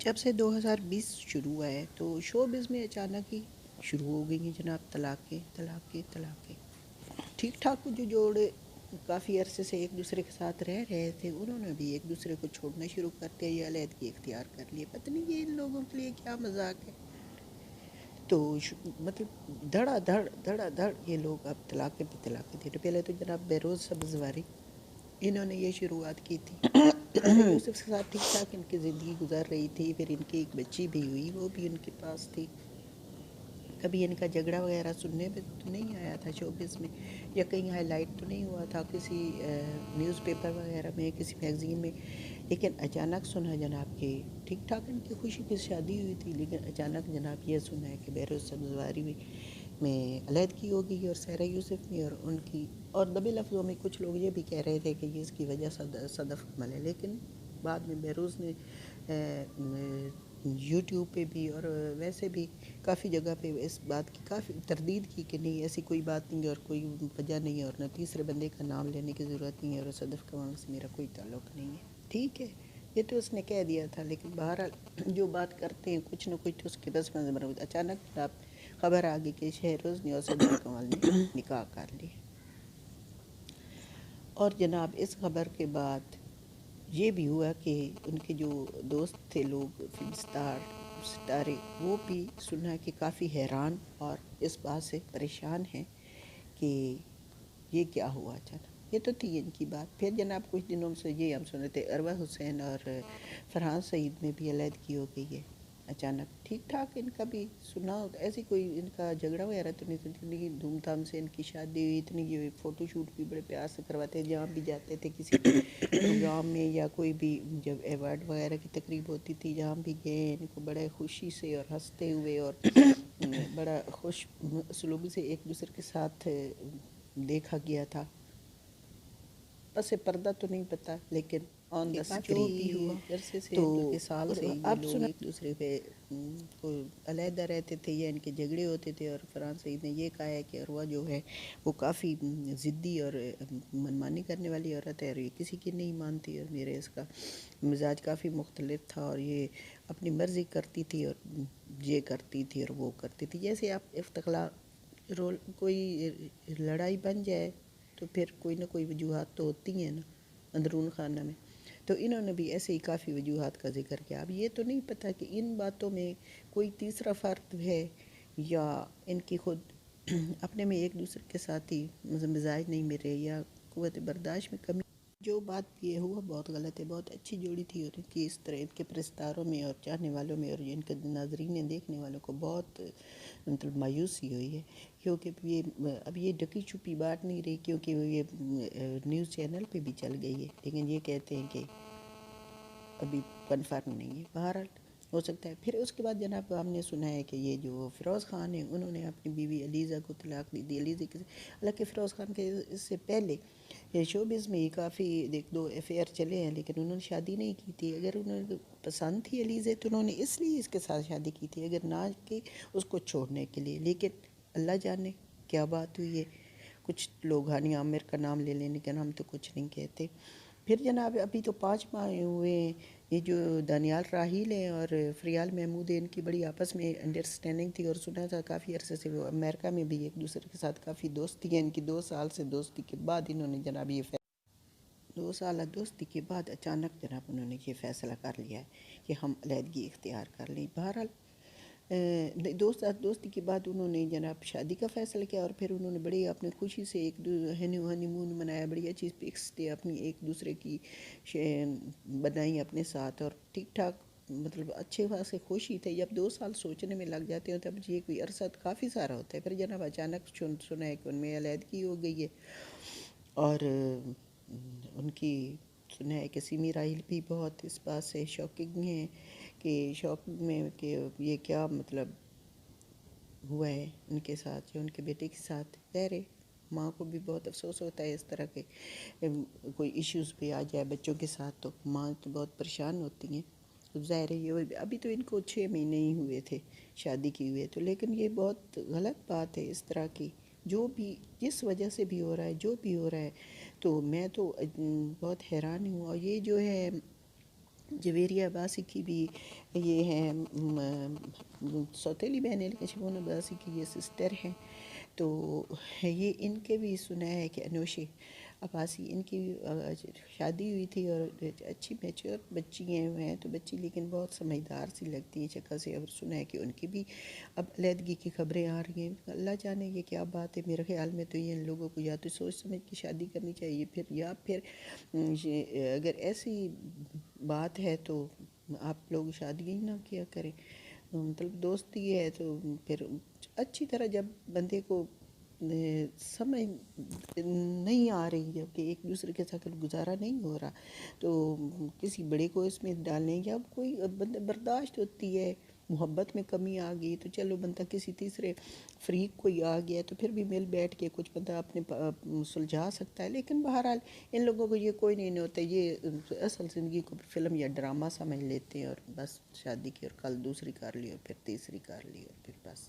جب سے 2020 شروع ہوا ہے تو شوبز میں اچانک ہی شروع ہو گئی ہیں جناب طلاقیں. ٹھیک ٹھاک جو جوڑے کافی عرصے سے ایک دوسرے کے ساتھ رہ رہے تھے انہوں نے بھی ایک دوسرے کو چھوڑنا شروع کرتے یا علیحدگی اختیار کر لیے. پتہ نہیں یہ ان لوگوں کے لیے کیا مذاق ہے. تو مطلب دھڑا دھڑ یہ لوگ اب طلاقیں دے رہے. پہلے تو جناب بہروز سبزواری انہوں نے یہ شروعات کی تھی. سارا یوسف کے ساتھ ٹھیک ٹھاک ان کی زندگی گزر رہی تھی. پھر ان کی ایک بچی بھی ہوئی, وہ بھی ان کے پاس تھی. کبھی ان کا جھگڑا وغیرہ سننے میں تو نہیں آیا تھا شوبز میں, یا کہیں ہائی لائٹ تو نہیں ہوا تھا کسی نیوز پیپر وغیرہ میں, کسی میگزین میں. لیکن اچانک سنا جناب کہ ٹھیک ٹھاک ان کی خوشی کی شادی ہوئی تھی, لیکن اچانک جناب یہ سنا ہے کہ بہروز سبزواری میں علیحدگی ہو گئی اور سارا یوسف میں اور ان کی. اور دبے لفظوں میں کچھ لوگ یہ بھی کہہ رہے تھے کہ یہ اس کی وجہ صدف کمل ہے. لیکن بعد میں بہروز نے یوٹیوب پہ بھی اور ویسے بھی کافی جگہ پہ اس بات کی کافی تردید کی کہ نہیں ایسی کوئی بات نہیں ہے اور کوئی وجہ نہیں ہے اور نہ تیسرے بندے کا نام لینے کی ضرورت نہیں ہے اور صدف کمال سے میرا کوئی تعلق نہیں ہے. ٹھیک ہے, یہ تو اس نے کہہ دیا تھا, لیکن بہرحال جو بات کرتے ہیں کچھ نہ کچھ تو اس کے بس میں اچانک خبر آ گئی کہ شہروز نے اور صدف کمال نے نکاح کر لی. اور جناب اس خبر کے بعد یہ بھی ہوا کہ ان کے جو دوست تھے لوگ فلم ستارے وہ بھی سنا کہ کافی حیران اور اس بات سے پریشان ہیں کہ یہ کیا ہوا اچانک. یہ تو تھی ان کی بات. پھر جناب کچھ دنوں سے یہ ہم سنے تھے عروہ حسین اور فرحان سعید میں بھی علیحدگی ہو گئی ہے اچانک. ٹھیک ٹھاک ان کا بھی سنا ہوتا, ایسی کوئی ان کا جھگڑا وغیرہ تو نہیں تھا. اتنی دھوم دھام سے ان کی شادی ہوئی, اتنی یہ فوٹو شوٹ بھی بڑے پیار سے کرواتے ہیں. جہاں بھی جاتے تھے کسی پروگرام میں یا کوئی بھی جب ایوارڈ وغیرہ کی تقریب ہوتی تھی, جہاں بھی گئے ان کو بڑے خوشی سے اور ہنستے ہوئے اور بڑا خوش اسلوبی سے ایک دوسرے کے ساتھ دیکھا گیا تھا. پس پردہ تو نہیں پتہ, لیکن آن دا جو بھی ہوا اسکرین عرصے سے تو 2 سال سے یہ اب لوگ سنا ایک دوسرے پہ کو علیحدہ رہتے تھے یا ان کے جھگڑے ہوتے تھے. اور فرحان سعید نے یہ کہا ہے کہ عروہ جو ہے وہ کافی ضدی اور منمانی کرنے والی عورت ہے اور یہ کسی کی نہیں مانتی, اور میرے اس کا مزاج کافی مختلف تھا اور یہ اپنی مرضی کرتی تھی اور یہ کرتی تھی اور وہ کرتی تھی. جیسے آپ افتخلا رول کوئی لڑائی بن جائے تو پھر کوئی نہ کوئی وجوہات تو ہوتی ہیں نا اندرون خانہ میں. تو انہوں نے بھی ایسے ہی کافی وجوہات کا ذکر کیا. اب یہ تو نہیں پتہ کہ ان باتوں میں کوئی تیسرا فرد ہے یا ان کی خود اپنے میں ایک دوسرے کے ساتھ ہی مزاج نہیں ملے یا قوت برداشت میں کمی. جو بات یہ ہوا بہت غلط ہے. بہت اچھی جوڑی تھی اور ان کی اس طرح ان کے پرستاروں میں اور چاہنے والوں میں اور ان کے ناظرین دیکھنے والوں کو بہت مطلب مایوسی ہوئی ہے. کیونکہ اب یہ ڈکی چھپی بات نہیں رہی, کیونکہ یہ نیوز چینل پہ بھی چل گئی ہے. لیکن یہ کہتے ہیں کہ ابھی کنفرم نہیں ہے. بہرحال ہو سکتا ہے. پھر اس کے بعد جناب ہم نے سنا ہے کہ یہ جو فیروز خان ہیں انہوں نے اپنی بیوی علیزہ کو طلاق دی دی. حالانکہ فیروز خان کے اس سے پہلے شوبز میں کافی 1-2 افیئر چلے ہیں, لیکن انہوں نے شادی نہیں کی تھی. اگر انہوں نے پسند تھی علیزہ تو انہوں نے اس لیے اس کے ساتھ شادی کی تھی, اگر نہ کہ اس کو چھوڑنے کے لیے. لیکن اللہ جانے کیا بات ہوئی ہے. کچھ لوگ ہانی عامر کا نام لے لیں لیکن ہم تو کچھ نہیں کہتے. پھر جناب ابھی تو 5 ماہ ہوئے ہیں. یہ جو دانیال راحیل ہیں اور فریال محمود ہیں ان کی بڑی آپس میں انڈرسٹینڈنگ تھی, اور سنا تھا کافی عرصے سے وہ امریکہ میں بھی ایک دوسرے کے ساتھ کافی دوستی ہے ان کی. 2 سال سے دوستی کے بعد انہوں نے جناب 2 سالہ دوستی کے بعد اچانک جناب انہوں نے یہ فیصلہ کر لیا ہے کہ ہم علیحدگی اختیار کر لیں. بہرحال 2 سال دوستی کے بعد انہوں نے جناب شادی کا فیصلہ کیا, اور پھر انہوں نے بڑی اپنے خوشی سے ایک ہنی مون منایا. بڑی اچھی پکس تھے اپنی ایک دوسرے کی بنائی اپنے ساتھ, اور ٹھیک ٹھاک مطلب اچھے خاصے خوشی تھے. جب 2 سال سوچنے میں لگ جاتے ہیں تب یہ کوئی عرصہ کافی سارا ہوتا ہے. پھر جناب اچانک سنا ہے کہ ان میں علیحدگی ہو گئی ہے, اور ان کی سنا ہے کہ سیمی راحیل بھی بہت اس بات سے شوکنگ ہیں کہ شوق میں کہ یہ کیا مطلب ہوا ہے ان کے ساتھ جو ان کے بیٹے کے ساتھ. ظاہر ہے ماں کو بھی بہت افسوس ہوتا ہے اس طرح کے کوئی ایشوز بھی آ جائے بچوں کے ساتھ, تو ماں تو بہت پریشان ہوتی ہیں. ظاہر ہے یہ ابھی تو ان کو 6 مہینے ہی ہوئے تھے شادی کی ہوئے تو, لیکن یہ بہت غلط بات ہے اس طرح کی. جو بھی جس وجہ سے بھی ہو رہا ہے جو بھی ہو رہا ہے, تو میں تو بہت حیران ہوں. اور یہ جو ہے جویریہ عباسی کی بھی یہ ہیں سوتیلی بہن ہے، لیکن شمون عباسی کی یہ سسٹر ہیں، تو یہ ان کے بھی سنا ہے کہ انوشے عباسی ان کی شادی ہوئی تھی، اور اچھی میچور بچی ہیں تو بچی لیکن بہت سمجھدار سی لگتی ہیں شکل سے، اور سنا ہے کہ ان کی بھی اب علیحدگی کی خبریں آ رہی ہیں۔ اللہ جانے یہ کیا بات ہے، میرے خیال میں تو یہ ان لوگوں کو یا تو سوچ سمجھ کے شادی کرنی چاہیے یا پھر اگر ایسی بات ہے تو آپ لوگ شادی ہی نہ کیا کریں، مطلب دوستی ہے تو پھر اچھی طرح جب بندے کو سمجھ نہیں آ رہی ہے کہ ایک دوسرے کے ساتھ گزارا نہیں ہو رہا، تو کسی بڑے کو اس میں ڈالنے، یا کوئی بندہ برداشت ہوتی ہے، محبت میں کمی آ گئی تو چلو بندہ کسی تیسرے فریق کوئی آ گیا تو پھر بھی مل بیٹھ کے کچھ بندہ اپنے سلجھا سکتا ہے، لیکن بہرحال ان لوگوں کو یہ کوئی نہیں ہوتا، یہ اصل زندگی کو فلم یا ڈرامہ سمجھ لیتے ہیں، اور بس شادی کی اور کل دوسری کر لی اور پھر تیسری کر لی اور پھر بس